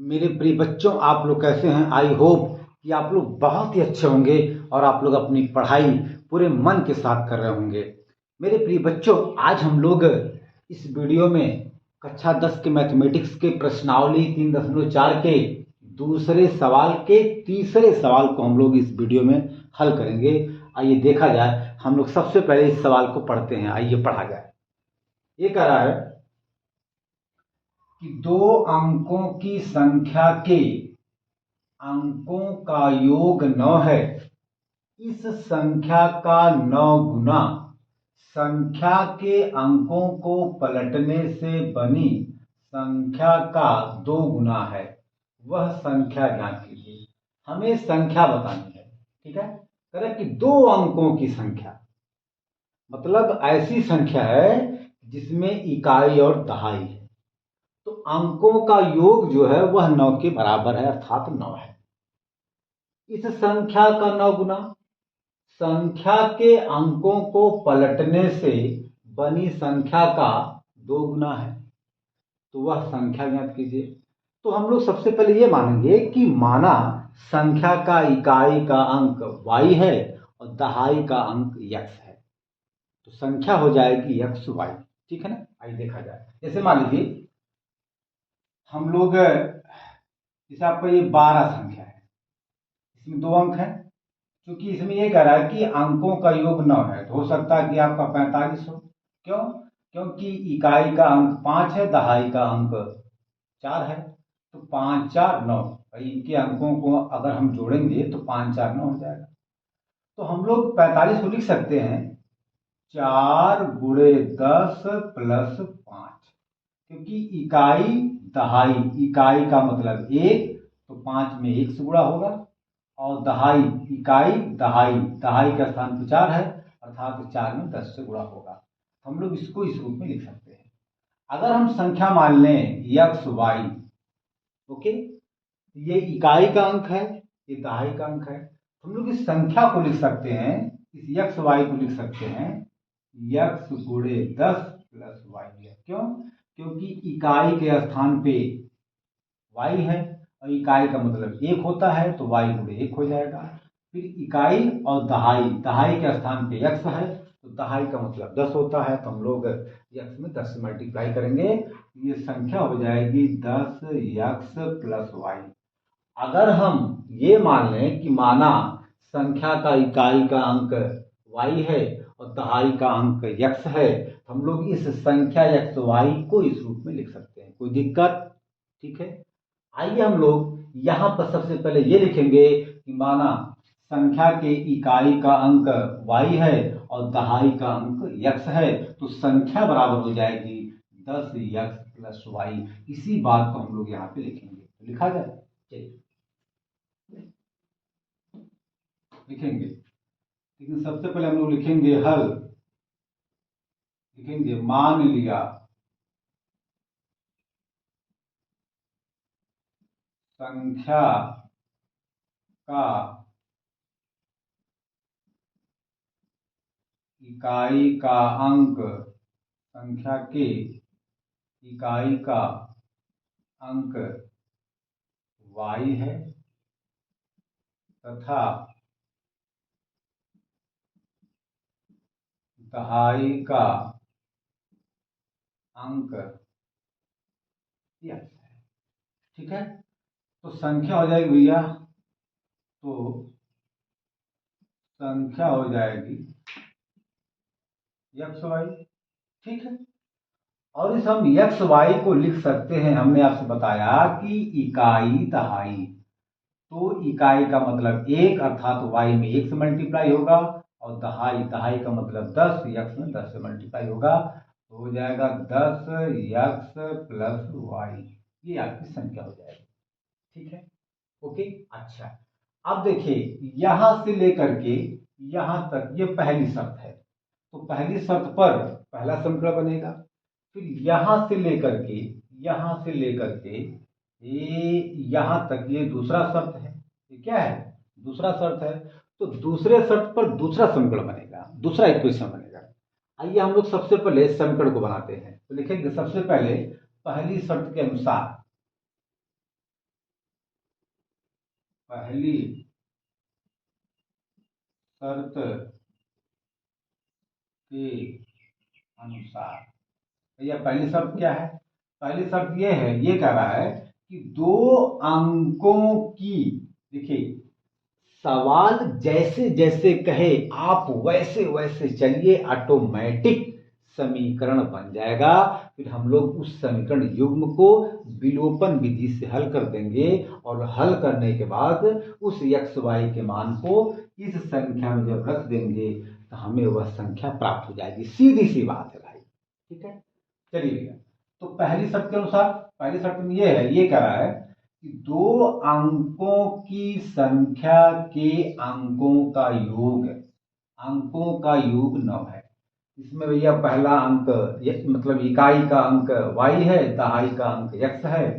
मेरे प्रिय बच्चों, आप लोग कैसे हैं? आई होप कि आप लोग बहुत ही अच्छे होंगे और आप लोग अपनी पढ़ाई पूरे मन के साथ कर रहे होंगे। मेरे प्रिय बच्चों, आज हम लोग इस वीडियो में कक्षा 10 के मैथमेटिक्स के प्रश्नावली 3.4 के दूसरे सवाल के तीसरे सवाल को हम लोग इस वीडियो में हल करेंगे। आइए देखा जाए। हम लोग सबसे पहले इस सवाल को पढ़ते हैं। आइए पढ़ा जाए। ये कह रहा है कि दो अंकों की संख्या के अंकों का योग 9 है। इस संख्या का 9 गुना संख्या के अंकों को पलटने से बनी संख्या का 2 गुना है। वह संख्या ज्ञात कीजिए। हमें संख्या बतानी है। ठीक है, कह रहे कि दो अंकों की संख्या मतलब ऐसी संख्या है जिसमें इकाई और दहाई है। तो अंकों का योग जो है वह 9 के बराबर है, अर्थात 9 है। इस संख्या का 9 गुना संख्या के अंकों को पलटने से बनी संख्या का 2 गुना है। तो वह संख्या ज्ञात कीजिए। तो हम लोग सबसे पहले ये मानेंगे कि माना संख्या का इकाई का अंक y है और दहाई का अंक x है। तो संख्या हो जाएगी x y। ठीक है ना। आइए देखा जाए। जैसे मान लीजिए हम लोग, जैसे आपका ये 12 संख्या है, इसमें 2 अंक है। क्योंकि इसमें ये कह रहा है कि अंकों का योग 9 है, तो हो सकता है कि आपका 45 हो। क्यों? क्योंकि इकाई का अंक 5 है, दहाई का अंक 4 है। तो 5 4 9, इनके अंकों को अगर हम जोड़ेंगे तो 5 4 9 हो जाएगा। तो हम लोग 45 को लिख सकते हैं 4 गुणे 10 प्लस 5। क्योंकि इकाई दहाई, इकाई का मतलब 1, तो 5 में 1 से गुणा होगा। और दहाई, इकाई दहाई, दहाई का स्थान पर 4 है, अर्थात 4 में 10 से गुणा होगा। हम लोग इसको इस रूप में लिख सकते हैं। अगर हम संख्या मान लें x y, ओके, ये इकाई का अंक है, ये दहाई का अंक है। हम लोग इस संख्या को लिख सकते हैं, इस x y को लिख सकते हैं x गुणे 10 प्लस y। क्यों? क्योंकि इकाई के स्थान पे y है और इकाई का मतलब 1 होता है, तो y गुणे 1 हो जाएगा। फिर इकाई और दहाई, दहाई के स्थान पे x है, तो दहाई का मतलब 10 होता है, तो हम लोग x में 10 से मल्टीप्लाई करेंगे। ये संख्या हो जाएगी 10x प्लस y। अगर हम ये मान लें कि माना संख्या का इकाई का अंक y है और दहाई का अंक x है, तो हम लोग इस संख्या x y को इस रूप में लिख सकते हैं। कोई दिक्कत? ठीक है। आइए हम लोग यहां पर सबसे पहले ये लिखेंगे कि माना संख्या के इकाई का अंक y है और दहाई का अंक x है, तो संख्या बराबर हो जाएगी 10x प्लस y। इसी बात को हम लोग यहाँ पे लिखेंगे। तो लिखा जाए, चलिए लिखेंगे। लेकिन सबसे पहले हम लोग लिखेंगे हल। लिखेंगे मान लिया संख्या का इकाई का अंक, संख्या के इकाई का अंक y है तथा दहाई का अंक x है। ठीक है। तो संख्या हो जाएगी भैया, तो संख्या हो जाएगी x y। ठीक है। और इस हम x y को लिख सकते हैं, हमने आपसे बताया कि इकाई दहाई। तो इकाई का मतलब 1, अर्थात y में 1 से मल्टीप्लाई होगा, और दहाई, दहाई का मतलब 10, x में 10 से मल्टीप्लाई होगा, तो हो जाएगा 10x प्लस y। ये आपकी संख्या हो जाएगी। ठीक है, ओके। अच्छा, अब देखिए यहां से लेकर के यहां तक ये पहली शर्त है, तो पहली शर्त पर पहला समीकरण बनेगा। फिर यहां से लेकर के ये यहां तक ये दूसरा शर्त है। ये क्या है? दूसरा शर्त है। तो दूसरे शर्त पर दूसरा समीकरण बनेगा, दूसरा इक्वेशन बनेगा। आइए हम लोग सबसे पहले समीकरण को बनाते हैं। तो लिखेंगे सबसे पहले पहली शर्त के अनुसार, पहली शर्त के अनुसार, भैया पहली शर्त क्या है? पहली शर्त ये है, ये कह रहा है कि दो अंकों की, देखिए सवाल जैसे जैसे कहे आप वैसे वैसे चलिए, ऑटोमेटिक समीकरण बन जाएगा। फिर हम लोग उस समीकरण युग्म को विलोपन विधि से हल कर देंगे और हल करने के बाद उस एक्स वाई के मान को इस संख्या में जब रख देंगे तो हमें वह संख्या प्राप्त हो जाएगी। सीधी सी बात है भाई, ठीक है। चलिए भैया, तो पहली शर्त के अनुसार, पहली शर्त में ये है, ये कह रहा है कि दो अंकों की संख्या के अंकों का योग, अंकों का योग 9 है। इसमें भैया पहला अंक मतलब इकाई का अंक y है, दहाई का अंक x है,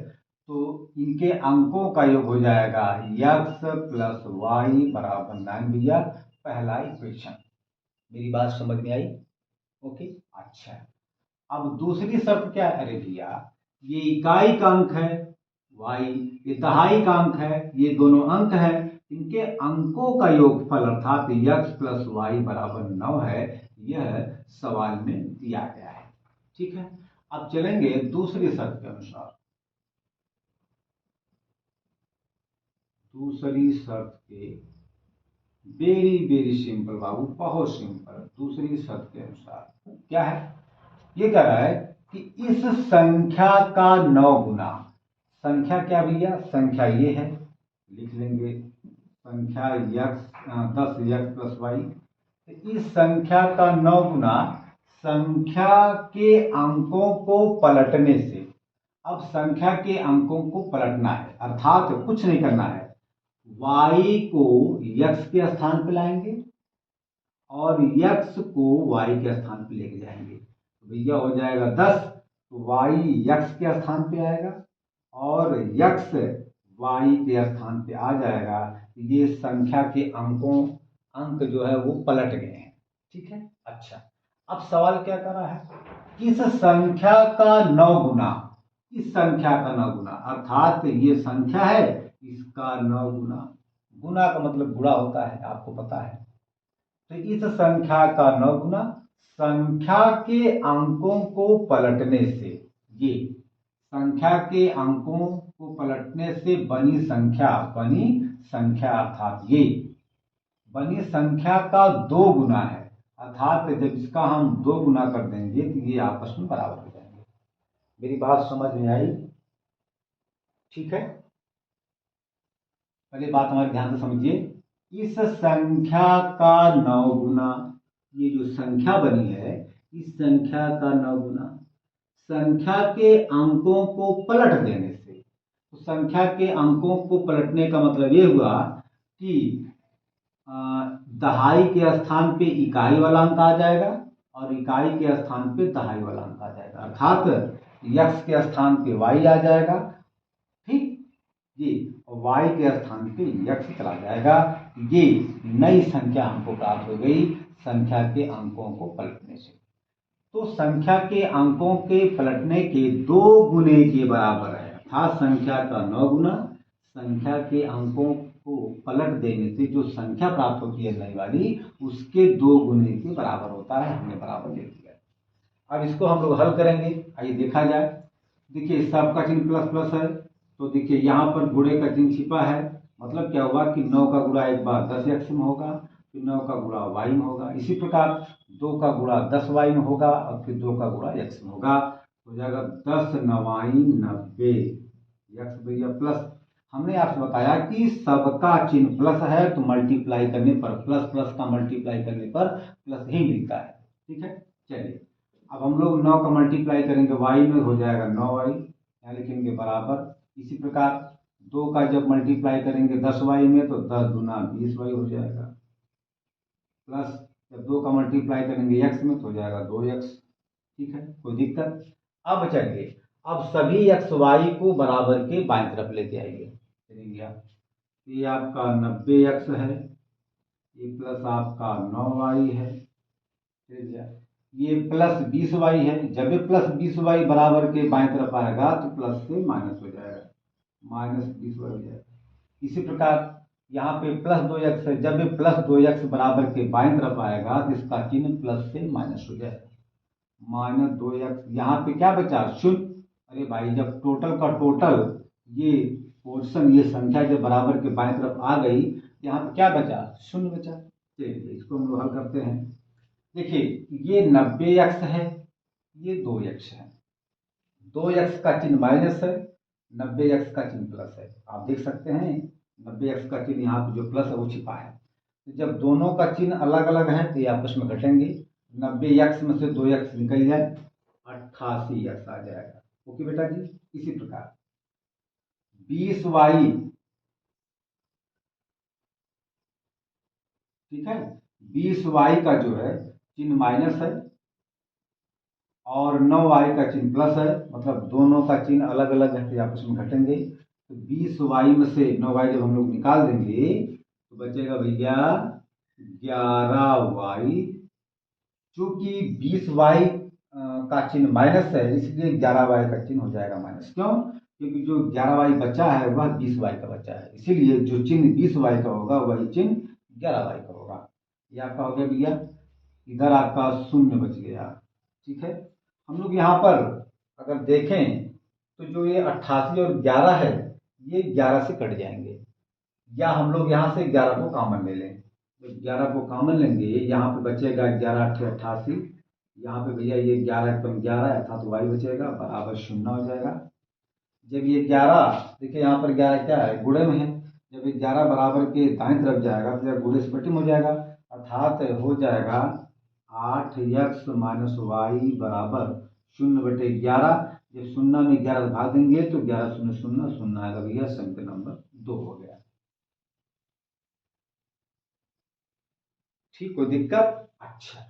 तो इनके अंकों का योग हो जाएगा x प्लस वाई बराबर 9 भैया, पहला इक्वेशन। मेरी बात समझ में आई? ओके, अच्छा। अब दूसरी शर्त क्या है? अरे भैया ये इकाई का अंक है y, ये दहाई का अंक है, ये दोनों अंक है, इनके अंकों का योगफल अर्थात x प्लस वाई बराबर 9 है, यह सवाल में दिया गया है। ठीक है, अब चलेंगे दूसरी शर्त के अनुसार। दूसरी शर्त के वेरी वेरी सिंपल बाबू, बहुत सिंपल। दूसरी शर्त के अनुसार क्या है? ये कह रहा है कि इस संख्या का 9 गुना, संख्या क्या भैया? संख्या ये है, लिख लेंगे संख्या x 10x प्लस वाई, इस संख्या का 9 गुना संख्या के अंकों को पलटने से। अब संख्या के अंकों को पलटना है, अर्थात कुछ नहीं करना है, y को x के स्थान पर लाएंगे और x को y के स्थान पर लेके जाएंगे, तो भैया हो जाएगा 10, तो y x के स्थान पे आएगा और x y के स्थान पे आ जाएगा। ये संख्या के अंक जो है वो पलट गए हैं। ठीक है, अच्छा। अब सवाल क्या कर रहा है? किस संख्या का 9 गुना, इस संख्या का 9 गुना, अर्थात ये संख्या है, इसका 9 गुना, गुना का मतलब गुणा होता है, आपको पता है। तो इस संख्या का 9 गुना संख्या के अंकों को पलटने से, ये संख्या के अंकों को पलटने से बनी संख्या, अर्थात ये बनी संख्या का 2 गुना है, अर्थात जब इसका हम 2 गुना कर देंगे तो ये आपस में बराबर हो जाएंगे। मेरी बात समझ में आई? ठीक है, पहले बात हमारे ध्यान से समझिए। इस संख्या का 9 गुना, ये जो संख्या बनी है, इस संख्या का 9 गुना संख्या के अंकों को पलट देने से। तो संख्या के अंकों को पलटने का मतलब ये हुआ कि दहाई के स्थान पे इकाई वाला अंक आ जाएगा और इकाई के स्थान पे दहाई वाला अंक आ जाएगा, अर्थात x के स्थान पे y आ जाएगा, ठीक, ये y के स्थान पे x चला जाएगा। ये नई संख्या हमको प्राप्त हो गई संख्या के अंकों को पलटने से। तो संख्या के अंकों के पलटने के 2 गुने के बराबर है, अर्थात संख्या का 9 गुना संख्या के अंकों को पलट देने से जो संख्या प्राप्त होती है नई वाली, उसके 2 गुने के बराबर होता है। हमने बराबर ले लिया। अब इसको हम लोग हल करेंगे, आइए देखा जाए। देखिए सबका चिन्ह प्लस प्लस है, तो देखिए यहाँ पर गुणे का चिन्ह छिपा है, मतलब क्या हुआ कि 9 का गुणा एक बार 10x में होगा, फिर 9 का गुणा y में होगा, इसी प्रकार 2 का गुणा 10y में होगा और फिर 2 का गुणा x में होगा, हो जाएगा 10 9 90 x भैया प्लस। हमने आपसे बताया कि सबका चिन्ह प्लस है तो मल्टीप्लाई करने पर प्लस, प्लस का मल्टीप्लाई करने पर प्लस ही मिलता है। ठीक है, चलिए अब हम लोग 9 का मल्टीप्लाई करेंगे y में, हो जाएगा 9y, यहाँ लिखेंगे बराबर। इसी प्रकार 2 का जब मल्टीप्लाई करेंगे 10y में तो 10 दूना 20y हो जाएगा, प्लस जब 2 का मल्टीप्लाई करेंगे x में तो हो जाएगा 2x। ठीक है, कोई दिक्कत? अब चलिए, अब सभी एक्स वाई को बराबर के बाईं तरफ लेके आइए। चलिए, ये आपका 90x है, ये प्लस आपका 9y है, ये प्लस 20y है। जब ये प्लस 20y बराबर के बाईं तरफ आएगा तो प्लस से माइनस हो जाएगा, माइनस 20y हो जाएगा। इसी प्रकार यहाँ पे प्लस 2x है, जब ये प्लस 2x बराबर के बाएं तरफ आएगा तो इसका चिन्ह प्लस से माइनस हो जाएगा, -2x। यहाँ पे क्या बचा, शून्य। अरे भाई जब टोटल का टोटल ये पोर्शन, ये संख्या जब बराबर के बाएं तरफ आ गई, यहाँ पे क्या बचा, शून्य बचा। चलिए इसको हम लोग हल करते हैं। देखिए ये 90x है, ये 2x है, 2x का चिन्ह माइनस है, 90x का चिन्ह प्लस है। आप देख सकते हैं 90x का चिन्ह यहाँ पे जो प्लस है वो छिपा है। तो जब दोनों का चिन्ह अलग अलग है तो ये आपस में घटेंगे, 90x में से 2x निकल जाए, 88x आ जाएगा। ओके बेटा जी। इसी प्रकार 20y, ठीक है, 20y का जो है चिन्ह माइनस है और 9y का चिन्ह प्लस है, मतलब दोनों का चिन्ह अलग अलग है तो आपस में घटेंगे। तो 20y में से 9y जब हम लोग निकाल देंगे तो बचेगा भैया 11y। चूंकि 20y का चिन्ह माइनस है इसलिए 11y का चिन्ह हो जाएगा माइनस। क्यों? क्योंकि जो 11y बचा है वह 20y का बचा है, इसीलिए जो चिन्ह 20y का होगा वही चिन्ह 11y का होगा। ये आपका हो गया भैया, इधर आपका शून्य बच गया। ठीक है, हम लोग यहाँ पर अगर देखें तो जो ये 88 और 11 है ये 11 से कट जाएंगे, या हम लोग यहाँ से 11 को कॉमन ले लें। तो 11 को कॉमन लेंगे, यहाँ पे बचेगा 11 8 88, यहाँ पे भैया ये 11 एकदम 11 अर्थात y बचेगा बराबर 0 हो जाएगा। जब ये 11, देखिए यहाँ पर 11 क्या है, गुणे में है, जब ये 11 बराबर के दाएं तरफ जाएगा तो गुणे से पट्टी हो जाएगा, अर्थात हो जाएगा 8x माइनस वाई बराबर 0/11। जब 0 में 11 भाग देंगे तो 11 0 0 0 आएगा भैया, समीकरण नंबर 2 हो गया। ठीक, कोई दिक्कत? अच्छा,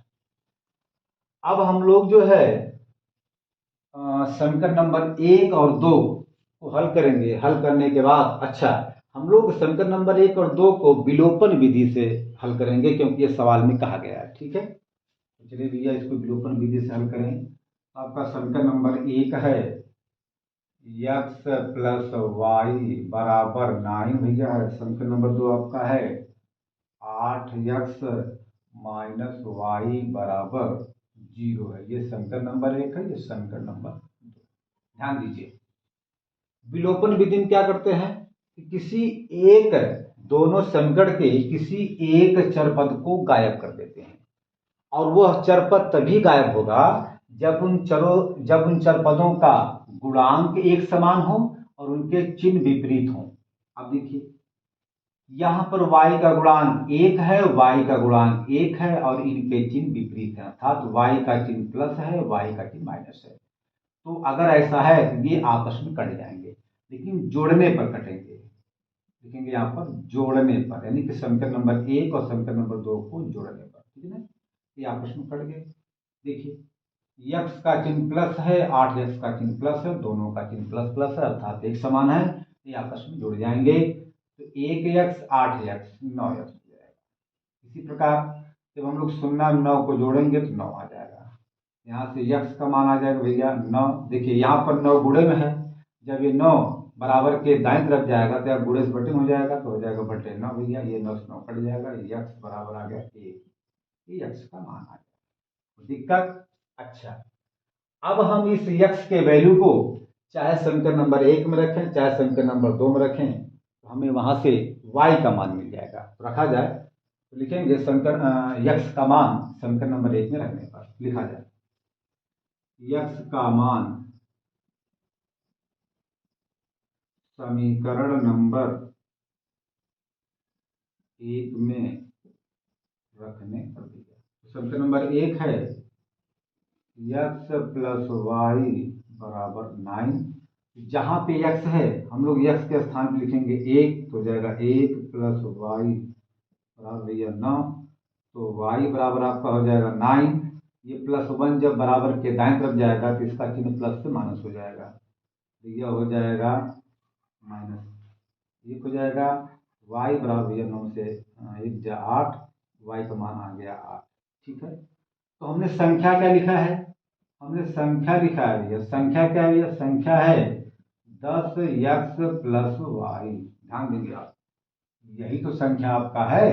अब हम लोग जो है समीकरण नंबर 1 और 2 को हल करेंगे। हल करने के बाद अच्छा, हम लोग समीकरण नंबर 1 और 2 को विलोपन विधि से हल करेंगे क्योंकि ये सवाल में कहा गया है। ठीक है, तो चलिए भैया इसको विलोपन विधि से हल करें। आपका समीकरण नंबर 1 है x प्लस वाई बराबर 9 भैया है। समीकरण नंबर 2 आपका है 8x माइनस वाई बराबर 0 है। ये समीकरण नंबर 1 है, ये समीकरण नंबर 2। ध्यान दीजिए, विलोपन विधि में क्या करते हैं कि किसी एक, दोनों समीकरण के किसी एक चर पद को गायब कर देते हैं, और वह चर पद तभी गायब होगा जब उन चर पदों का गुणांक एक समान हो और उनके चिन्ह विपरीत हो। अब देखिए यहाँ पर y का गुणांक 1 है, y का गुणांक 1 है और इनके चिन्ह विपरीत है, अर्थात y का चिन्ह प्लस है, y का चिन्ह माइनस है। तो अगर ऐसा है तो ये आपस में कट जाएंगे, लेकिन जोड़ने पर कटेंगे। लिखेंगे यहाँ पर जोड़ने पर, यानी कि समीकरण नंबर 1 और समीकरण नंबर 2 को जोड़ने पर, ठीक है ना, ये आपस में कट गए। देखिए x का चिन्ह प्लस है, 8x का चिन्ह प्लस है, दोनों का चिन्ह प्लस प्लस है अर्थात एक समान है, ये आपस में जुड़ जाएंगे। तो 1x 8x 9x हो जाएगा। इसी प्रकार जब हम लोग 0 9 को जोड़ेंगे तो 9 आ जाएगा। यहाँ से x का मान आ जाएगा भैया 9। देखिए यहाँ पर 9 गुणे में है, जब ये 9 बराबर के दाएं तरफ जाएगा तो गुणे से बटे हो जाएगा, तो हो जाएगा बटे 9 भैया, ये 9 से 9 कट जाएगा, x बराबर आ गया 1, ये x का मान आ गया। दिक्कत? अच्छा, अब हम इस x के वैल्यू को चाहे समीकरण नंबर 1 में रखें चाहे समीकरण नंबर 2 में रखें तो हमें वहां से y का मान मिल जाएगा। तो रखा जाए तो लिखेंगे समीकरण x का मान समीकरण नंबर 1 में रखने पर लिखा जाए x का मान समीकरण नंबर 1 में रखने पर दिया। तो समीकरण नंबर 1 है x प्लस वाई बराबर 9। जहां पे x है हम लोग x के स्थान पर लिखेंगे 1, तो हो जाएगा 1 प्लस वाई बराबर भैया 9, तो y बराबर आपका हो जाएगा 9। ये +1 जब बराबर के दाएं तरफ जाएगा तो इसका चिन्ह प्लस से माइनस हो जाएगा, तो यह हो जाएगा -1 हो जाएगा। y बराबर भैया 9 से 1 जा 8, y का मान आ गया 8। ठीक है, तो हमने संख्या क्या लिखा है, हमने संख्या लिखा है भैया। संख्या क्या है भैया, संख्या है 10x प्लस वाई। ध्यान देंगे आप, यही तो संख्या आपका है।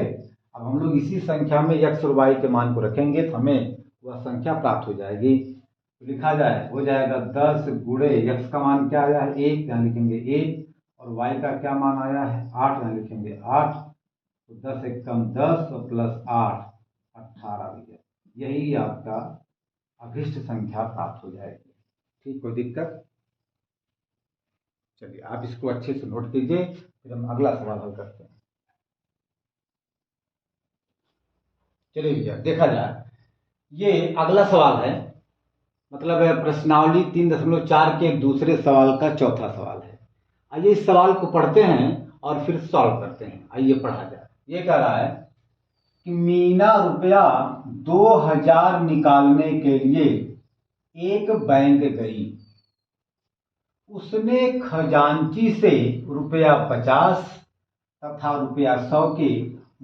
अब हम लोग इसी संख्या में x और y के मान को रखेंगे तो हमें वह संख्या प्राप्त हो जाएगी। तो लिखा जाए हो जाएगा 10 गुणे x का मान क्या आया है 1, यहाँ लिखेंगे 1, और y का क्या मान आया है 8, यहाँ लिखेंगे 8। तो 10 एक कम 10 और प्लस 8 18 भी है। यही आपका अभिष्ट संख्या प्राप्त हो जाएगी। ठीक, कोई दिक्कत? चलिए आप इसको अच्छे से नोट कीजिए, फिर हम अगला सवाल हल करते हैं। चलिए भैया देखा जाए, ये अगला सवाल है, मतलब प्रश्नावली 3.4 के एक दूसरे सवाल का चौथा सवाल है। आइए इस सवाल को पढ़ते हैं और फिर सॉल्व करते हैं। आइए पढ़ा जाए। ये कह रहा है कि मीना रुपया 2000 निकालने के लिए एक बैंक गई। उसने खजांची से रुपया 50 तथा रुपया 100 के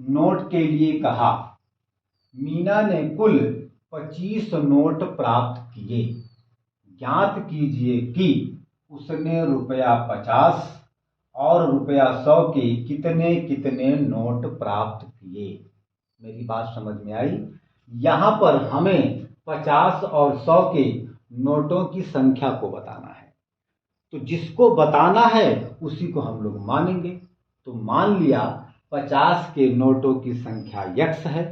नोट के लिए कहा। मीना ने कुल 25 नोट प्राप्त किए। ज्ञात कीजिए कि उसने रुपया 50 और रुपया 100 के कितने कितने नोट प्राप्त किए। मेरी बात समझ में आई? यहां पर हमें 50 और 100 के नोटों की संख्या को बताना है। तो जिसको बताना है उसी को हम लोग मानेंगे। तो मान लिया 50 के नोटों की संख्या x है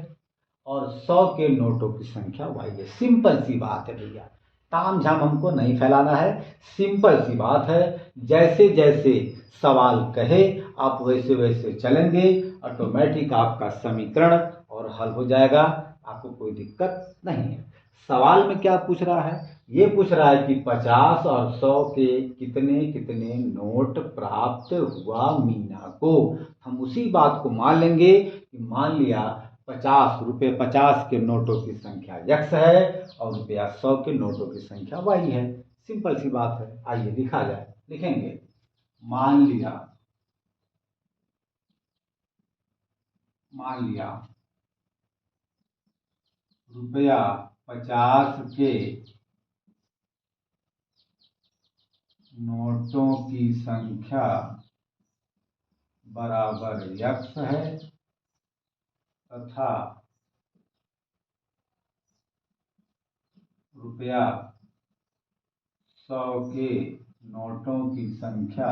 और 100 के नोटों की संख्या y है। सिंपल सी बात है भैया, ताम झाम हमको नहीं फैलाना है, सिंपल सी बात है। जैसे जैसे सवाल कहे आप वैसे वैसे चलेंगे, ऑटोमेटिक आपका समीकरण और हल हो जाएगा, आपको कोई दिक्कत नहीं है। सवाल में क्या पूछ रहा है? ये पूछ रहा है कि 50 और 100 के कितने कितने नोट प्राप्त हुआ मीना को। हम उसी बात को मान लेंगे कि मान लिया 50 के नोटों की संख्या x है और रुपया 100 के नोटों की संख्या y है। सिंपल सी बात है। आइए लिखा जाए, लिखेंगे मान लिया रुपया 50 के नोटों की संख्या बराबर x है तथा रुपया 100 के नोटों की संख्या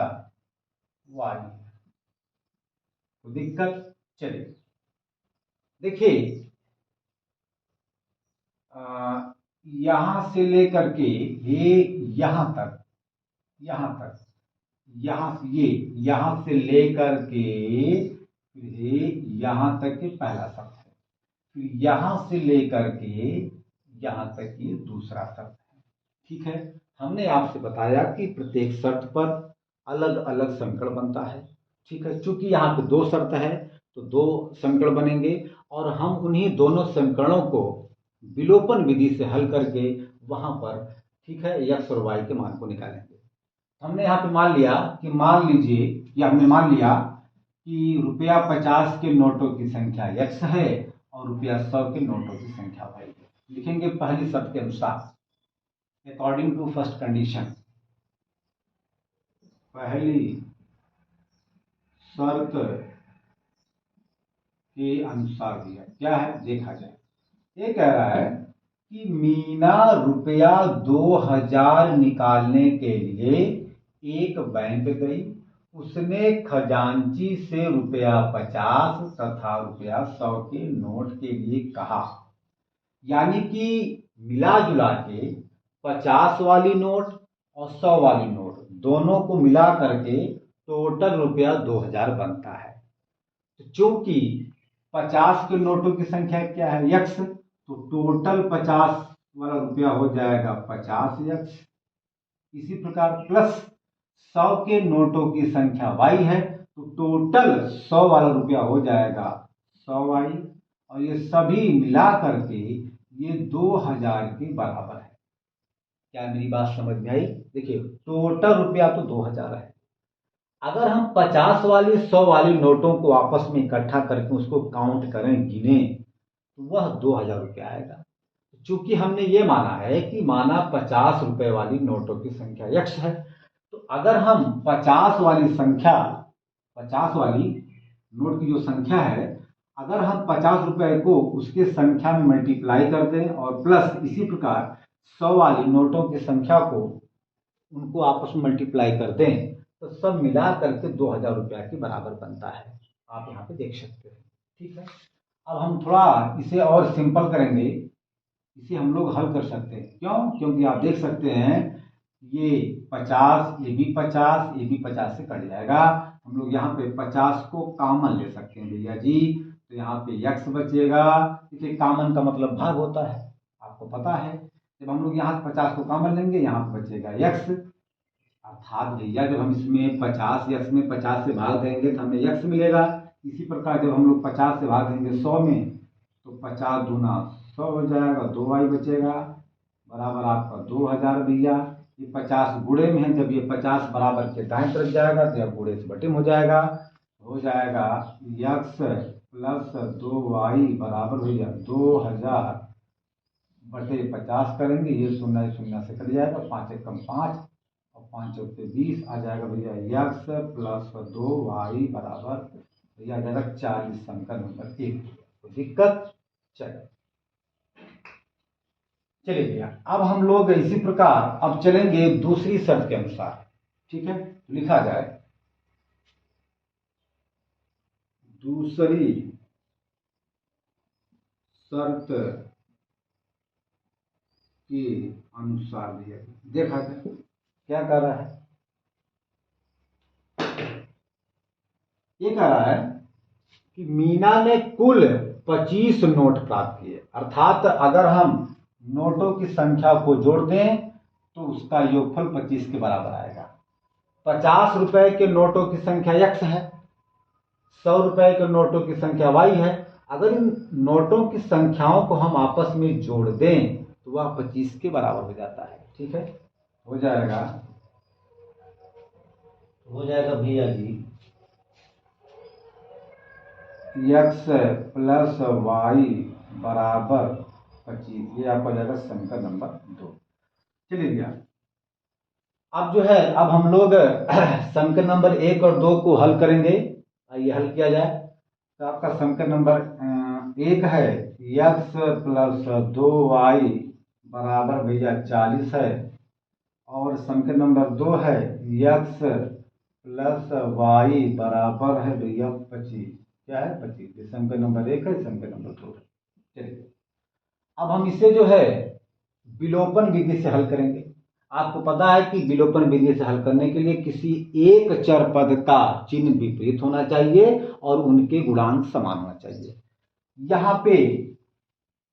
y है। तो दिक्कत? चलिए देखिए, यहां से लेकर के ये यहां तक, यहां से ये यहां से लेकर के ये यहां तक के पहला शब्द है, फिर यहां से लेकर के यहां तक ये दूसरा शब्द है। ठीक है, हमने आपसे बताया कि प्रत्येक शर्त पर अलग अलग समीकरण बनता है। ठीक है, चूंकि यहाँ पे दो शर्त है तो दो समीकरण बनेंगे और हम उन्हीं दोनों समीकरणों को विलोपन विधि से हल करके वहां पर, ठीक है, x और y के मान को निकालेंगे। हमने यहाँ पे मान लिया कि हमने मान लिया कि रुपया 50 के नोटों की संख्या x है और रुपया 100 के नोटों की संख्या y है। लिखेंगे पहली शर्त के अनुसार, अकॉर्डिंग टू फर्स्ट कंडीशन। पहली शर्त के अनुसार दिया क्या है देखा जाए। ये कह रहा है कि मीना रुपया 2000 निकालने के लिए एक बैंक गई। उसने खजांची से रुपया 50 तथा रुपया 100 के नोट के लिए कहा। यानी कि मिला जुला के 50 वाली नोट और 100 वाली नोट दोनों को मिला करके टोटल रुपया 2000 बनता है। तो चूंकि 50 के नोटों की संख्या क्या है x, तो टोटल 50 वाला रुपया हो जाएगा 50x। इसी प्रकार प्लस 100 के नोटों की संख्या y है तो टोटल 100 वाला रुपया हो जाएगा 100y। और ये सभी मिला करके ये 2000 के बराबर है। क्या मेरी बात समझ में आई? देखिए टोटल रुपया तो 2000 है। अगर हम 50 वाली 100 वाली नोटों को आपस में इकट्ठा करके उसको काउंट करें, गिने, तो वह 2000 रुपया आएगा। चूंकि हमने ये माना है कि माना 50 रुपए वाली नोटों की संख्या x है, तो अगर हम 50 वाली नोट की जो संख्या है, अगर हम 50 रुपए को उसके संख्या में मल्टीप्लाई कर दें और प्लस इसी प्रकार 100 वाली नोटों की संख्या को उनको आपस में मल्टीप्लाई कर दें तो सब मिला करके 2000 रुपया के बराबर बनता है। आप यहाँ पे देख सकते हैं। ठीक है, अब हम थोड़ा इसे और सिंपल करेंगे। इसे हम लोग हल कर सकते हैं। क्यों? क्योंकि आप देख सकते हैं ये 50, ये भी 50, ये भी 50 से कट जाएगा। हम लोग यहाँ पे 50 को कॉमन ले सकते हैं भैया जी। तो यहाँ पे x बचेगा। देखिए कॉमन का मतलब भाग होता है, आपको पता है। जब हम लोग यहाँ 50 को कॉमन लेंगे, यहाँ पे बचेगा x। अर्थात भैया जब हम इसमें 50 x में 50 से भाग देंगे तो हमें x मिलेगा। इसी प्रकार जब हम लोग 50 से भाग देंगे 100 में तो 50 दूना 100 हो जाएगा, 2y बचेगा बराबर आपका 2000 भैया। ये 50 गुणे में है, जब ये 50 बराबर के दाएं तरफ जाएगा तो यह गुणे से बटे में हो जाएगा x प्लस 2y बराबर भैया 2000 बटे 50 करेंगे। ये शून्य शून्य से कट जाएगा, 5 एकम 5 और 5 चौके 20 आ जाएगा भैया x प्लस 2y बराबर भैया आ जाएगा 40। संख्या नंबर 1। कोई दिक्कत? चलिए भैया, अब हम लोग इसी प्रकार अब चलेंगे दूसरी शर्त के अनुसार। ठीक है, लिखा जाए दूसरी शर्त के अनुसार भैया देखा जाए क्या कह रहा है। ये कह रहा है कि मीना ने कुल 25 नोट प्राप्त किए। अर्थात अगर हम नोटों की संख्या को जोड़ दें तो उसका योगफल 25 के बराबर आएगा। 50 रुपए के नोटों की संख्या x है, 100 रुपए के नोटों की संख्या y है। अगर इन नोटों की संख्याओं को हम आपस में जोड़ दें तो वह 25 के बराबर हो जाता है। ठीक है, हो जाएगा भैया जी x प्लस वाई बराबर 25। ये आपका हो जाएगा समीकरण नंबर 2। चलिए भैया, अब जो है अब हम लोग समीकरण नंबर 1 और 2 को हल करेंगे। आइए हल किया जाए। तो आपका समीकरण नंबर 1 है x प्लस 2y बराबर भैया 40 है, और समीकरण नंबर 2 है x प्लस वाई बराबर है भैया 25। क्या है? 25। समीकरण नंबर 1 है, समीकरण नंबर 2 है। चलिए, अब हम इसे जो है विलोपन विधि से हल करेंगे। आपको पता है कि विलोपन विधि से हल करने के लिए किसी एक चर पद का चिन्ह विपरीत होना चाहिए और उनके गुणांक समान होना चाहिए। यहाँ पे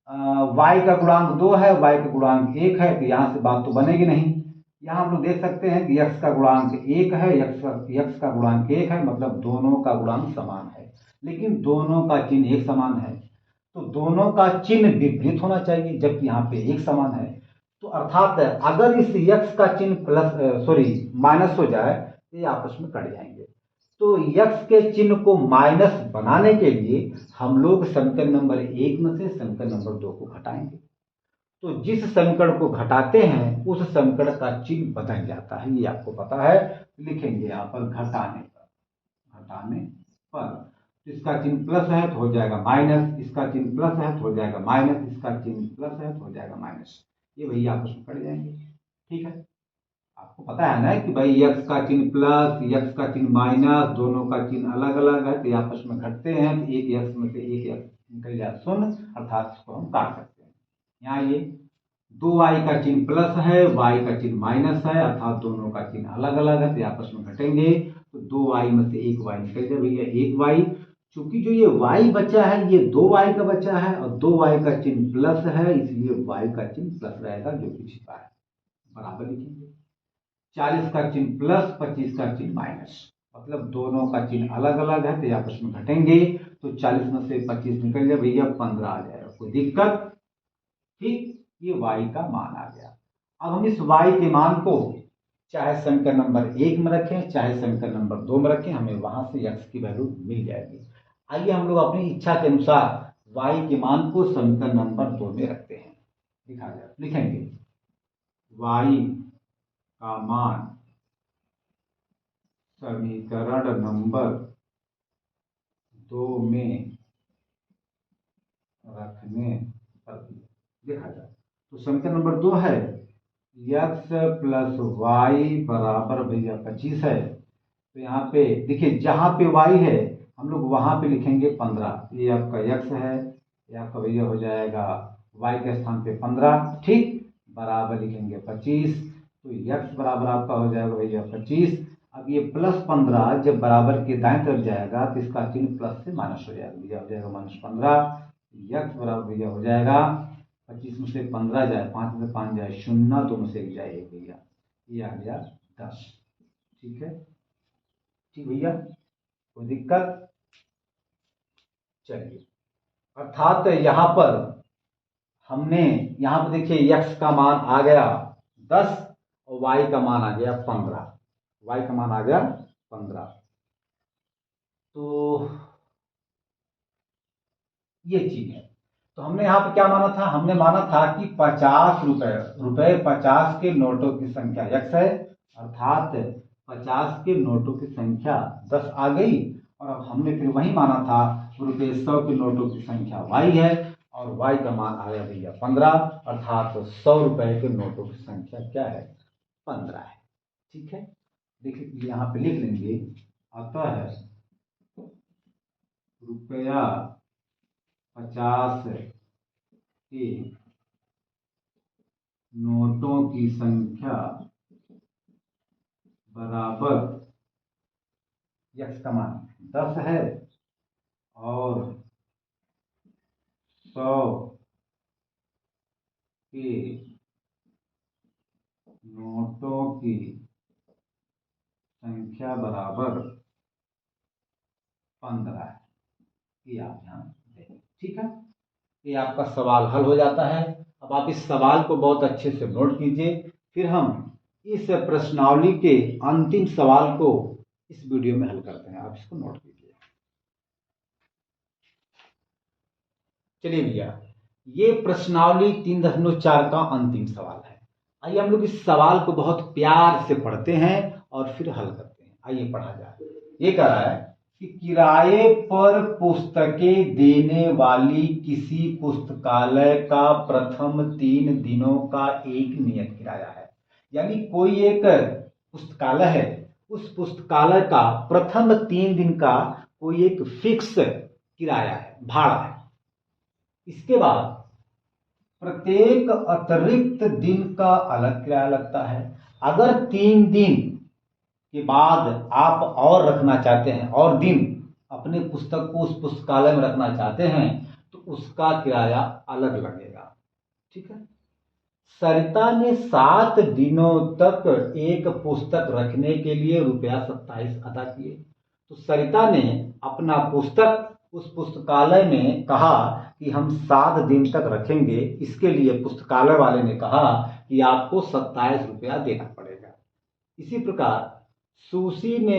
y का गुणांक 2 है, y का गुणांक 1 है, तो यहाँ से बात तो बनेगी नहीं। यहाँ हम लोग देख सकते हैं कि x का गुणांक 1 है, x का गुणांक 1 है, मतलब दोनों का गुणांक समान है। लेकिन दोनों का चिन्ह एक समान है, तो दोनों का चिन्ह विपरीत होना चाहिए, जबकि यहाँ पे एक समान है। तो अर्थात अगर इस x का चिन्ह माइनस हो जाए तो ये आपस में कट जाएंगे। तो x के चिन्ह को माइनस बनाने के लिए हम लोग समीकरण नंबर 1 में से समीकरण नंबर 2 को घटाएंगे। तो जिस समीकरण को घटाते हैं उस समीकरण का चिन्ह बदल जाता है, ये आपको पता है। लिखेंगे यहाँ पर घटाने पर इसका चिन्ह प्लस है तो हो जाएगा माइनस, इसका चिन्ह प्लस है तो हो जाएगा माइनस, इसका चिन्ह प्लस है तो हो जाएगा माइनस। ये भैया आपस में कट जाएंगे। ठीक है, आपको पता है ना कि भाई x का चिन्ह प्लस, x का चिन्ह माइनस, दोनों का चिन्ह अलग अलग है तो आपस में घटते हैं, तो एक x में से एक x निकल जाए शून्य, अर्थात इसको हम काट सकते हैं। यहाँ ये 2y का चिन्ह प्लस है, y का चिन्ह माइनस है, अर्थात दोनों का चिन्ह अलग अलग है तो आपस में घटेंगे। तो 2y में से एक y निकल जाए भैया 1y। चूंकि जो ये y बचा है ये 2y का बचा है और 2y का चिन्ह प्लस है, इसलिए y का चिन्ह प्लस रहेगा जो कि छिपा है। बराबर लिखेंगे 40 का चिन्ह प्लस 25 का चिन्ह माइनस, मतलब दोनों का चिन्ह अलग अलग है तो आपस में घटेंगे। तो 40 में से 25 निकल जाए भैया 15 आ जाएगा। कोई दिक्कत? ठीक, ये y का मान आ गया। अब हम इस y के मान को चाहे समीकरण नंबर 1 में रखें चाहे समीकरण नंबर 2 में रखें, हमें वहां से x की वैल्यू मिल जाएगी। आइए हम लोग अपनी इच्छा के अनुसार y के मान को समीकरण नंबर 2 में रखते हैं। लिखा जाए, लिखेंगे y का मान समीकरण नंबर 2 में रखने पर देखा जाए तो समीकरण नंबर 2 है x प्लस वाई बराबर भैया 25 है। तो यहाँ पे देखिए जहाँ पे y है हम लोग वहाँ पे लिखेंगे 15। ये आपका x है, ये आपका भैया हो जाएगा y के स्थान पे 15, ठीक, बराबर लिखेंगे 25। तो x बराबर आपका हो जाएगा भैया 25। अब ये प्लस 15 जब बराबर के दाएं तरफ जाएगा तो इसका चिन्ह प्लस से माइनस हो जाएगा, भैया हो जाएगा -15। x बराबर भैया हो जाएगा 25 में से 15 जाए, 5 में से 5 जाए 0, 2 में से 1 जाए 1 भैया, ये आ गया 10। ठीक है, ठीक भैया, कोई दिक्कत? चलिए, अर्थात यहाँ पर हमने यहाँ पर देखिए x का मान आ गया 10 और y का मान आ गया 15, y का मान आ गया 15। तो ये चीज है। तो हमने यहाँ पे क्या माना था? हमने माना था कि 50 रुपए 50 के नोटों की संख्या x है, अर्थात 50 के नोटों की संख्या 10 आ गई। और अब हमने फिर वही माना था रुपये 100 के नोटों की संख्या y है, और y का मान आया भैया 15, अर्थात 100 रुपए के नोटों की संख्या क्या है? 15 है। ठीक है, देखिए यहाँ पे लिख लेंगे, अतः रुपया 50 के नोटों की संख्या बराबर x का मान 10 है और 100 के नोटों की संख्या बराबर 15 है। ये आप ध्यान दें, ठीक है। ये आपका सवाल हल हो जाता है। अब आप इस सवाल को बहुत अच्छे से नोट कीजिए, फिर हम इस प्रश्नावली के अंतिम सवाल को इस वीडियो में हल करते हैं। आप इसको नोट कीजिए। चलिए भैया, ये प्रश्नावली 3.4 का अंतिम सवाल है। आइए हम लोग इस सवाल को बहुत प्यार से पढ़ते हैं और फिर हल करते हैं। आइए पढ़ा जाए। ये कह रहा है कि किराए पर पुस्तकें देने वाली किसी पुस्तकालय का प्रथम 3 दिनों का एक नियत किराया है। यानी कोई एक पुस्तकालय है, उस पुस्तकालय का प्रथम 3 दिन का कोई एक फिक्स किराया है, भाड़ा है। इसके बाद प्रत्येक अतिरिक्त दिन का अलग किराया लगता है। अगर 3 दिन के बाद आप और रखना चाहते हैं, और दिन अपने पुस्तक को उस पुस्तकालय में रखना चाहते हैं, तो उसका किराया अलग लगेगा। ठीक है। सरिता ने 7 दिनों तक एक पुस्तक रखने के लिए रुपया 27 अदा किए। तो सरिता ने अपना पुस्तक उस पुस्तकालय में कहा कि हम 7 दिन तक रखेंगे। इसके लिए पुस्तकालय वाले ने कहा कि आपको 27 रुपया देना पड़ेगा। इसी प्रकार सुशी ने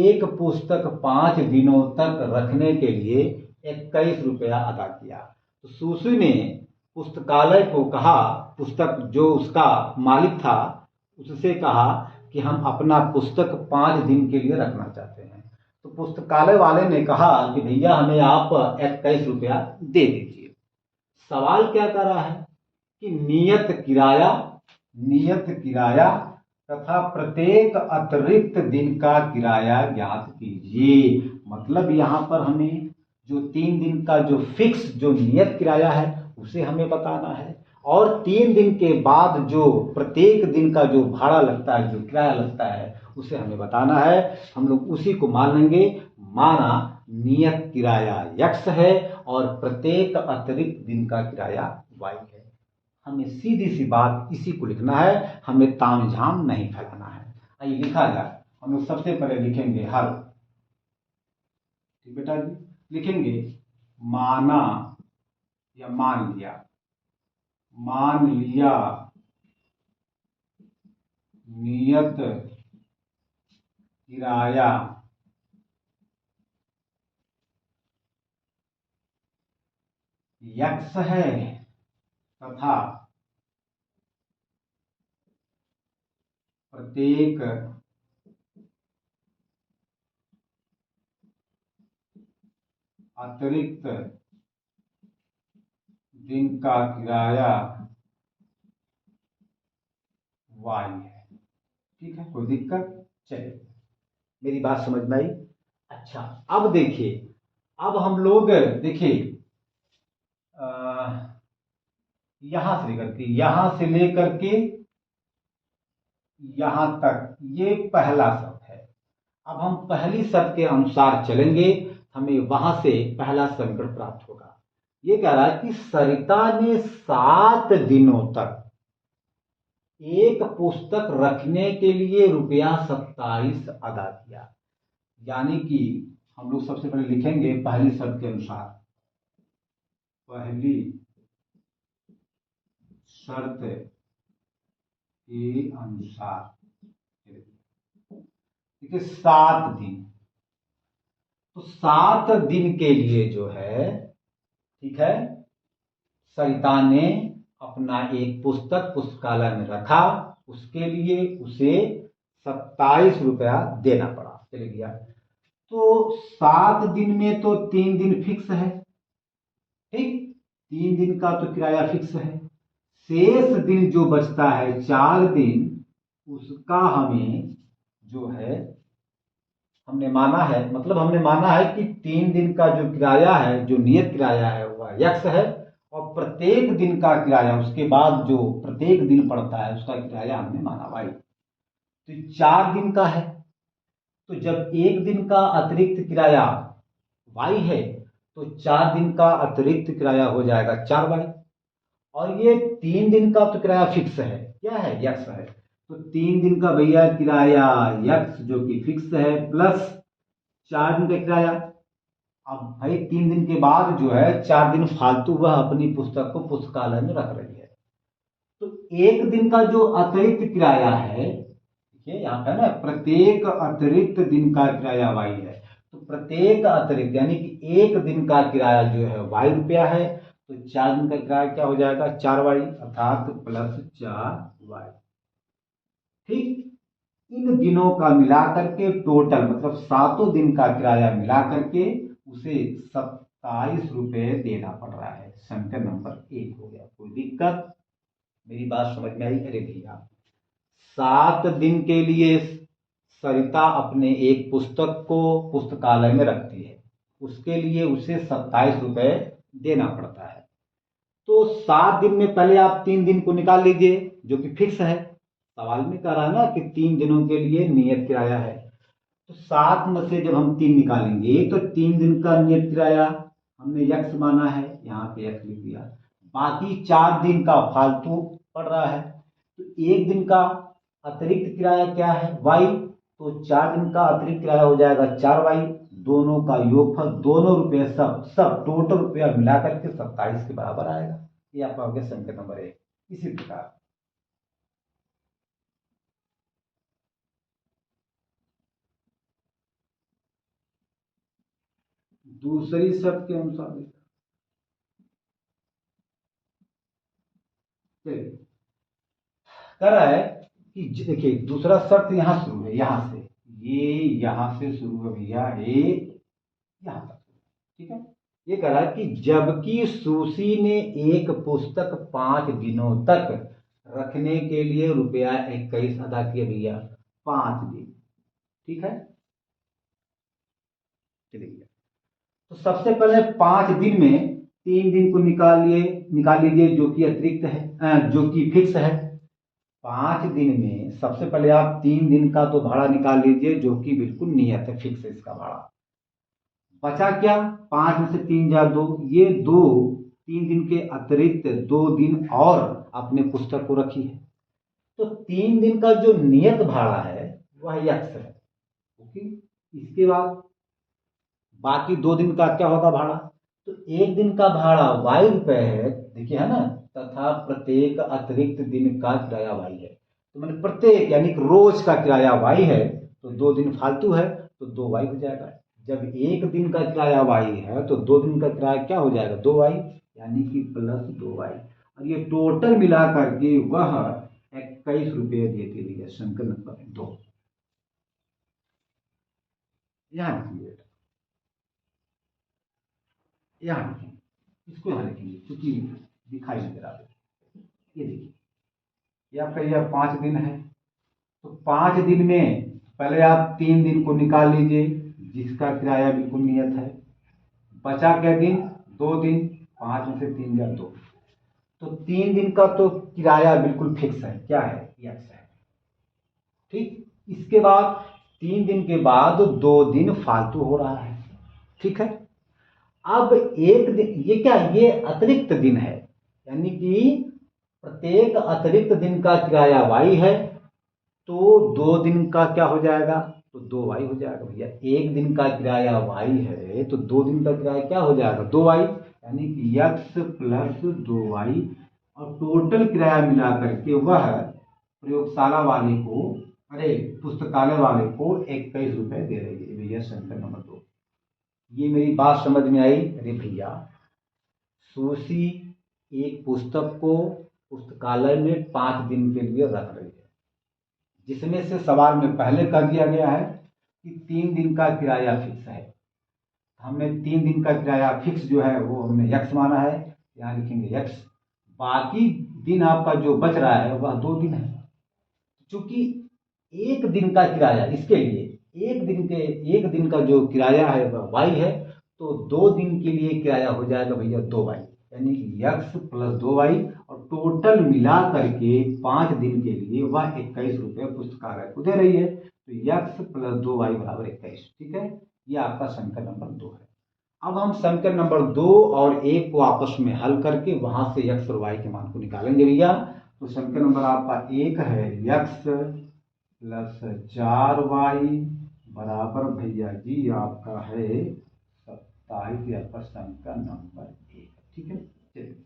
एक पुस्तक 5 दिनों तक रखने के लिए 21 रुपया अदा किया। तो सुशी ने पुस्तकालय को कहा, पुस्तक जो उसका मालिक था उससे कहा कि हम अपना पुस्तक 5 दिन के लिए रखना चाहते हैं। तो पुस्तकालय वाले ने कहा कि भैया हमें आप 21 रुपया दे दीजिए। सवाल क्या कर रहा है कि नियत किराया तथा प्रत्येक अतिरिक्त दिन का किराया ज्ञात कीजिए। मतलब यहाँ पर हमें जो 3 दिन का जो फिक्स जो नियत किराया है उसे हमें बताना है, और 3 दिन के बाद जो प्रत्येक दिन का जो भाड़ा लगता है, जो किराया लगता है, उसे हमें बताना है। हम लोग उसी को मान लेंगे। माना नियत किराया x है और प्रत्येक अतिरिक्त दिन का किराया y है। हमें सीधी सी बात इसी को लिखना है, हमें तामझाम नहीं फैलाना है। आइए लिखा जाए। हम लोग सबसे पहले लिखेंगे हल। ठीक बेटा जी, लिखेंगे माना या मान लिया नियत किराया x है तथा प्रत्येक अतिरिक्त दिन का किराया वाई है। ठीक है, कोई दिक्कत? चलिए, मेरी बात समझ में आई। अच्छा, अब देखिए, अब हम लोग देखिए यहां से लेकर के यहां तक ये पहला शब्द है। अब हम पहली शर्त के अनुसार चलेंगे, हमें वहां से पहला समीकरण प्राप्त होगा। ये कह रहा है कि सरिता ने 7 दिनों तक एक पुस्तक रखने के लिए ₹27 अदा किया। यानी कि हम लोग सबसे पहले लिखेंगे पहली शर्त के अनुसार, पहली शर्त के अनुसार देखिए 7 दिन, तो 7 दिन के लिए जो है, ठीक है, सरिता ने अपना एक पुस्तक पुस्तकालय में रखा, उसके लिए उसे ₹27 देना पड़ा। चलिए गया, तो 7 दिन में तो 3 दिन फिक्स है, ठीक, 3 दिन का तो किराया फिक्स है। शेष दिन जो बचता है 4 दिन, उसका हमें जो है हमने माना है, मतलब हमने माना है कि 3 दिन का जो किराया है, जो नियत किराया है वह यक्स है, और प्रत्येक दिन का किराया उसके बाद जो प्रत्येक दिन पड़ता है उसका किराया हमने माना वाई। तो 4 दिन का है, तो जब एक दिन का अतिरिक्त किराया वाई है तो 4 दिन का अतिरिक्त किराया हो जाएगा 4 वाई। और ये 3 दिन का तो किराया फिक्स है, क्या है, यक्स है, तो 3 दिन का भैया किराया यक्स जो कि फिक्स है, प्लस 4 दिन का किराया। अब भाई 3 दिन के बाद जो है 4 दिन फालतू वह अपनी पुस्तक को पुस्तकालय में रख रही है, तो एक दिन का जो अतिरिक्त किराया है, देखिए यहाँ पे ना प्रत्येक अतिरिक्त दिन का किराया वाई है, तो प्रत्येक अतिरिक्त यानी कि एक दिन का किराया जो है ₹y है, तो 4 दिन का किराया क्या हो जाएगा 4y, अर्थात प्लस 4y। ठीक, इन दिनों का मिलाकर के टोटल मतलब 7 दिन का किराया मिलाकर के उसे ₹27 देना पड़ रहा है। समीकरण नंबर 1 हो गया। कोई दिक्कत? मेरी बात समझ में आई? अरे भैया, 7 दिन के लिए सरिता अपने एक पुस्तक को पुस्तकालय में रखती है, उसके लिए उसे ₹27 देना पड़ता है। तो 7 दिन में पहले आप 3 दिन को निकाल लीजिए जो कि फिक्स है। सवाल में कह रहा है ना कि 3 दिनों के लिए नियत किराया है, तो 7 में से जब हम 3 निकालेंगे तो 3 दिन का नियत किराया हमने यक्स माना है, यहाँ पे यक्स लिख दिया, बाकी 4 दिन का फालतू पड़ रहा है, तो एक दिन का अतिरिक्त किराया क्या है वाई, तो 4 दिन का अतिरिक्त किराया हो जाएगा 4y, दोनों का योगफल दोनों रुपये सब सब टोटल रुपया मिलाकर के 27 के बराबर आएगा। ये आपका हो गया समीकरण नंबर 1। इसी प्रकार दूसरी शर्त के अनुसार कह रहा है कि देखिए दूसरा शर्त यहां शुरू है, यहां से ये यहां से शुरू है भैया, ये यहां तक, ठीक है। ये कह रहा है कि जबकि सुशी ने एक पुस्तक 5 दिनों तक रखने के लिए ₹21 अदा किए भैया, 5 दिन, ठीक है। चलिए, तो सबसे पहले 5 दिन में 3 दिन को निकाल लीजिए जो कि अतिरिक्त है, जो कि फिक्स है। 5 दिन में सबसे पहले आप 3 दिन का तो भाड़ा निकाल लीजिए जो कि बिल्कुल नियत है, फिक्स है इसका भाड़ा। बचा क्या, 5 में से 3 जा 2, ये 3 दिन के अतिरिक्त 2 दिन और अपने पुस्तक को रखी है, तो 3 दिन का जो नियत भाड़ा है वह यक्स है, ओके। इसके बाद बाकी 2 दिन का क्या होगा भाड़ा, तो एक दिन का भाड़ा ₹y है, देखिए है ना, तथा प्रत्येक अतिरिक्त दिन का किराया y है, तो मैंने प्रत्येक यानी कि रोज का किराया y है, तो 2 दिन फालतू है तो 2y हो जाएगा। जब एक दिन का किराया y है तो 2 दिन का किराया क्या हो जाएगा 2y, यानी कि प्लस 2y, और ये टोटल मिला करके वह ₹21 देती हुई है। समीकरण नंबर 2 यहाँ लिखिए। यहाँ लिखेंगे, इसको यहाँ लिखेंगे क्योंकि दिखाई नहीं दे रहा है। ये देखिए, ये आपका यह 5 दिन है, तो 5 दिन में पहले आप 3 दिन को निकाल लीजिए जिसका किराया बिल्कुल नियत है। बचा क्या दिन? 2 दिन, 5 में से 3 गया 2, तो 3 दिन का तो किराया बिल्कुल फिक्स है, क्या है? यक्स है। ठीक, इसके बाद 3 दिन के बाद 2 दिन फालतू हो रहा है। ठीक है, अब एक दिन, ये क्या, ये अतिरिक्त दिन है, यानी कि प्रत्येक अतिरिक्त दिन का किराया वाई है, तो 2 दिन का क्या हो जाएगा? तो 2 वाई हो जाएगा भैया। एक दिन का किराया वाई है तो 2 दिन का किराया क्या हो जाएगा? 2 वाई, यानी कि यक्स प्लस 2 वाई, और टोटल किराया मिला करके वह प्रयोगशाला वाले को, अरे पुस्तकालय वाले को 21 रुपए दे रही है भैया। Centre number 2। ये मेरी बात समझ में आई? अरे भैया, सुशी एक पुस्तक को पुस्तकालय में 5 दिन के लिए रख रही है, जिसमें से सवाल में पहले कर दिया गया है कि 3 दिन का किराया फिक्स है। हमने 3 दिन का किराया फिक्स जो है वो हमने यक्स माना है, यहाँ लिखेंगे यक्स। बाकी दिन आपका जो बच रहा है वह 2 दिन है। चूंकि एक दिन का किराया, इसके लिए एक दिन का जो किराया है वह वाई है, तो 2 दिन के लिए किराया हो जाएगा भैया 2 वाई, यानी कि यक्स प्लस 2 वाई, और टोटल मिला करके 5 दिन के लिए वह 21 रुपये पुस्तकालय को दे रही है। तो यक्स प्लस 2 वाई बराबर 21। ठीक है, ये आपका समीकरण नंबर 2 है। अब हम समीकरण नंबर 2 और 1 को आपस में हल करके वहां से यक्स और वाई के मान को निकालेंगे भैया। तो समीकरण नंबर आपका 1 है यक्स प्लस 4 वाई बराबर भैया जी आपका है 27। आपका समीकरण नंबर 1। ठीक है, चलिए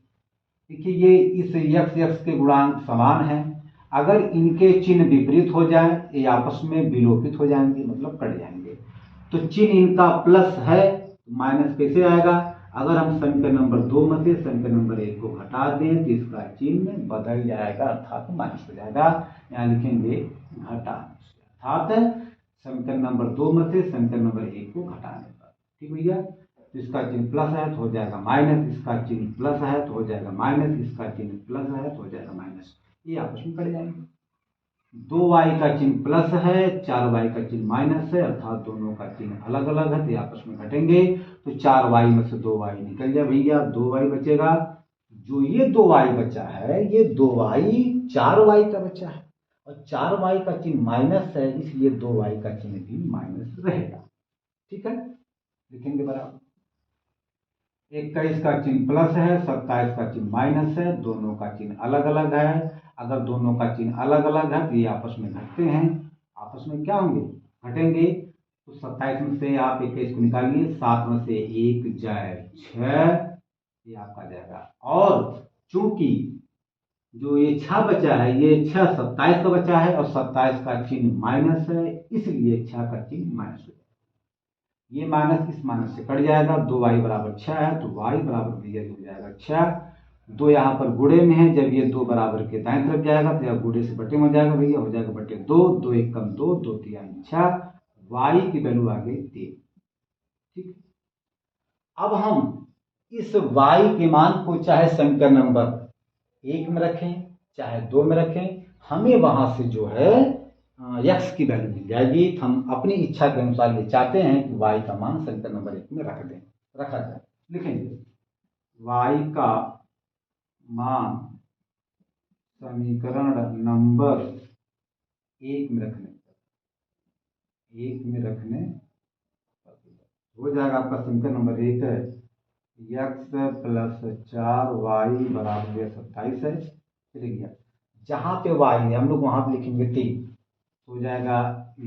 देखिए, ये इस यक्स यक्स के गुणांक समान हैं, अगर इनके चिन्ह विपरीत हो जाए, ये आपस में विलोपित हो जाएंगे, मतलब कट जाएंगे। तो चिन्ह इनका प्लस है, माइनस कैसे आएगा? अगर हम समीकरण नंबर 2 में से समीकरण नंबर 1 को घटा दें तो इसका चिन्ह बदल जाएगा, अर्थात माइनस हो जाएगा। यहाँ लिखेंगे घटा, अर्थात समीकरण नंबर 2 में से समीकरण नंबर 1 को घटाने पर। ठीक भैया, तो इसका चिन्ह प्लस है तो हो जाएगा माइनस, इसका चिन्ह प्लस है तो हो जाएगा माइनस, इसका चिन्ह प्लस है तो हो जाएगा माइनस, ये आपस में कट जाएंगे। 2 वाई का चिन्ह प्लस है, 4 वाई का चिन्ह माइनस है, अर्थात दोनों का चिन्ह अलग अलग है, तो ये आपस में घटेंगे। तो 4 वाई में से 2 वाई निकल जाए भैया, 2 वाई बचेगा। जो ये 2 वाई बचा है, ये 2 वाई 4 वाई का बचा है, और 4 वाई का चिन्ह माइनस है, इसलिए 2 वाई का चिन्ह भी माइनस रहेगा। ठीक है, लिखेंगे बराबर। 21 का चिन्ह प्लस है, 27 का चिन्ह माइनस है, दोनों का चिन्ह अलग अलग है। अगर दोनों का चिन्ह अलग अलग है तो ये आपस में घटते हैं, आपस में क्या होंगे? घटेंगे। तो 27 में से आप 21 को निकालिए, 7 में से 1 जाए 6, ये आपका जाएगा। और चूंकि जो ये 6 बचा है, ये 6 27 का बचा है, और 27 का चिन्ह माइनस है, इसलिए 6 का चिन्ह माइनस हो जाएगा। ये माइनस इस माइनस से कट जाएगा। 2 वाई बराबर 6 है, तो वाई बराबर भैया हो जाएगा 6। 2 यहाँ पर गुणे में है, जब ये 2 बराबर के दाएं तरफ जाएगा तो यह गुणे से बटे में हो जाएगा भैया, हो जाएगा बटे 2, 2 1 कम 2, 2 3 6, वाई की वैल्यू आ गई 3। ठीक, अब हम इस वाई के मान को चाहे समीकरण नंबर 1 में रखें चाहे 2 में रखें, हमें वहां से जो है यक्स की वैल्यू मिल जाएगी। हम अपनी इच्छा के अनुसार ये चाहते हैं कि वाई का मान समीकरण नंबर 1 में रखा जाए। लिखेंगे वाई का मान समीकरण नंबर 1 में रखने हो जाएगा। आपका समीकरण नंबर 1 है यक्स प्लस 4 वाई बराबर 27 है। चलिए, जहां पे वाई है हम लोग वहां पे लिखेंगे 3, हो जाएगा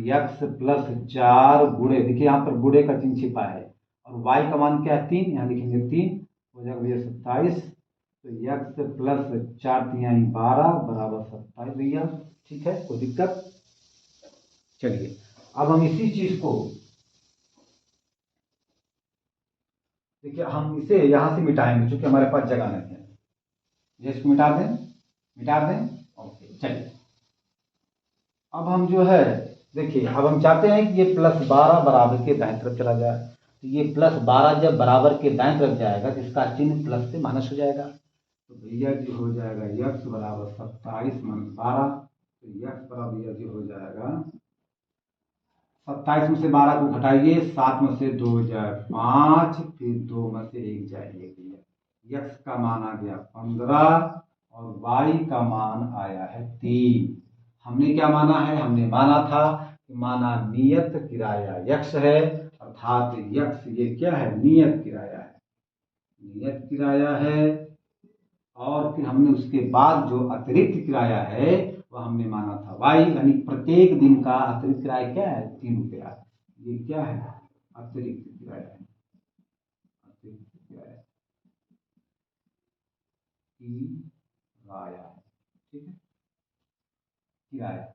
यक्स प्लस 4 गुणे, देखिए यहाँ पर गुणे का चिन्ह छिपा है, और y का मान क्या है 3, यहाँ लिखेंगे 3, हो जाएगा भैया 27। तो यक्स प्लस 4 3 12 बराबर 27 भैया। ठीक है, कोई दिक्कत? चलिए, अब हम इसी चीज को देखिए, हम इसे यहां से मिटाएंगे क्योंकि हमारे पास जगह नहीं है। ये इसको मिटा दें। ओके, चलिए, अब हम जो है देखिए, अब हम चाहते हैं कि ये +12 बराबर के दाएं तरफ चला जाए। तो ये +12 जब बराबर के दाएं तरफ जाएगा तो इसका चिन्ह प्लस से माइनस हो जाएगा। तो भैया जी हो जाएगा x बराबर 27 - 12। तो x बराबर भैया जी हो जाएगा 27 में से 12 को घटाइए, 7 में से 2 जाए 5, फिर 2 में से 1 जाए 1 भैया। x का मान आ गया 15 और y का मान आया है 3। हमने क्या माना है? हमने माना था कि माना नियत किराया x है, अर्थात x ये क्या है? नियत किराया है, नियत किराया है। और फिर हमने उसके बाद जो अतिरिक्त किराया है वह हमने माना था y, यानी प्रत्येक दिन का अतिरिक्त किराया क्या है? 3 रुपया। ये क्या है? अतिरिक्त किराया है, अतिरिक्त किराया किराया, ठीक है, किराया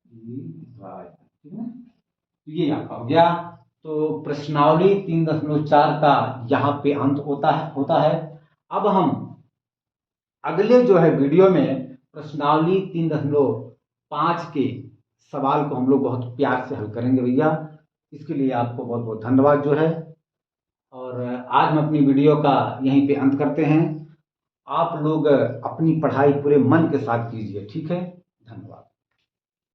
किराया, ठीक है ना। तो ये आपका हो गया। तो प्रश्नावली 3.4 का यहाँ पे अंत होता है। अब हम अगले जो है वीडियो में प्रश्नावली 3.5 के सवाल को हम लोग बहुत प्यार से हल करेंगे भैया। इसके लिए आपको बहुत बहुत धन्यवाद जो है। और आज हम अपनी वीडियो का यहीं पे अंत करते हैं। आप लोग अपनी पढ़ाई पूरे मन के साथ कीजिए, ठीक है। धन्यवाद।